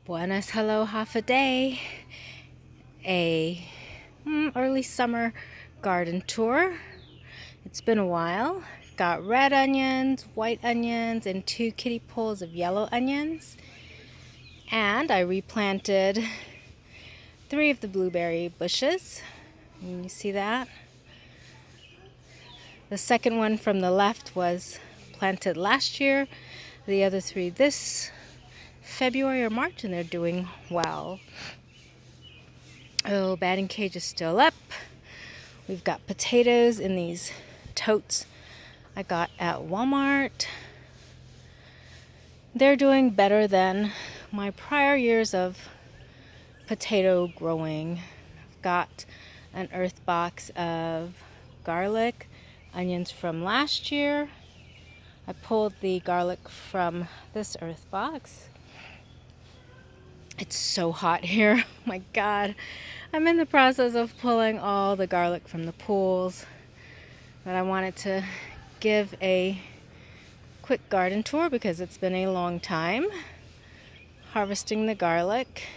Buenas, hello, half a day. A early summer garden tour. It's been a while. Got red onions, white onions, and 2 kiddie pools of yellow onions. And I replanted 3 of the blueberry bushes. You see that? The second one from the left was planted last year. The other 3 this February or March, and they're doing well. Oh, batting cage is still up. We've got potatoes in these totes I got at Walmart. They're doing better than my prior years of potato growing. I've got an earth box of garlic, onions from last year. I pulled the garlic from this earth box. It's so hot here. Oh my God. I'm in the process of pulling all the garlic from the pools. But I wanted to give a quick garden tour because it's been a long time harvesting the garlic.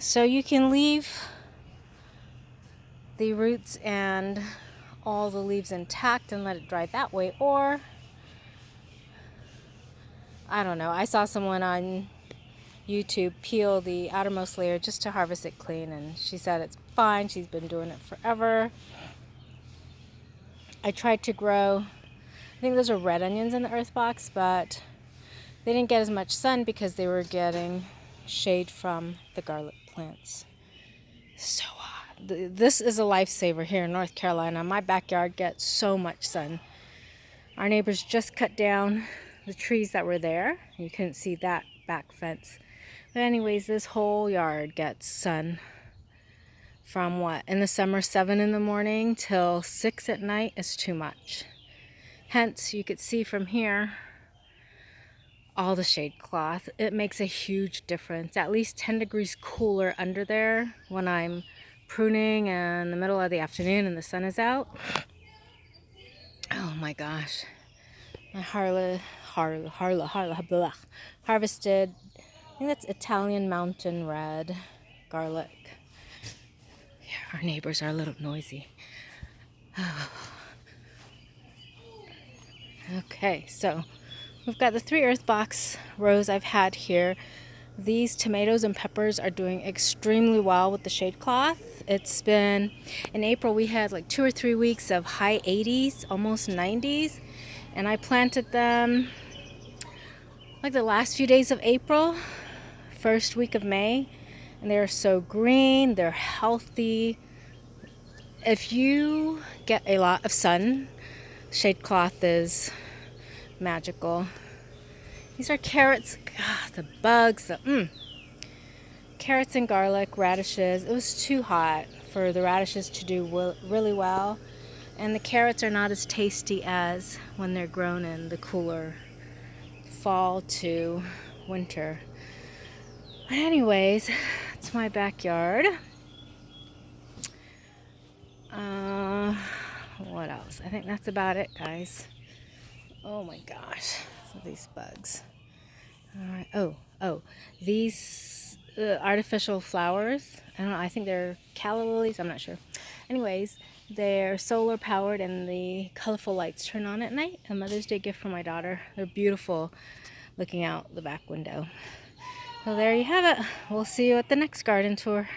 So you can leave the roots and all the leaves intact and let it dry that way, or I don't know. I saw someone on YouTube peel the outermost layer just to harvest it clean, and she said it's fine. She's been doing it forever. I tried to grow, I think those are red onions in the earth box, but they didn't get as much sun because they were getting shade from the garlic plants. So this is a lifesaver here in North Carolina. My backyard gets so much sun. Our neighbors just cut down the trees that were there. You couldn't see that back fence. But anyways, this whole yard gets sun from what? In the summer, 7 in the morning till 6 at night is too much. Hence, you could see from here all the shade cloth. It makes a huge difference. At least 10 degrees cooler under there when I'm pruning in the middle of the afternoon and the sun is out. Oh my gosh. I harvested, I think that's Italian mountain red garlic. Yeah, our neighbors are a little noisy. Okay, so we've got the 3 earth box rows I've had here. These tomatoes and peppers are doing extremely well with the shade cloth. It's been, in April we had like 2 or 3 weeks of high 80s, almost 90s. And I planted them like the last few days of April, first week of May. And they're so green, they're healthy. If you get a lot of sun, shade cloth is magical. These are carrots, the bugs, carrots and garlic, radishes. It was too hot for the radishes to do really well. And the carrots are not as tasty as when they're grown in the cooler fall to winter. But anyways, it's my backyard. What else? I think that's about it, guys. Oh my gosh, so these bugs. All right. Oh, these artificial flowers. I don't know. I think they're calla lilies. I'm not sure. Anyways, they're solar powered and the colorful lights turn on at night. A Mother's Day gift from my daughter. They're beautiful looking out the back window. So there you have it. We'll see you at the next garden tour.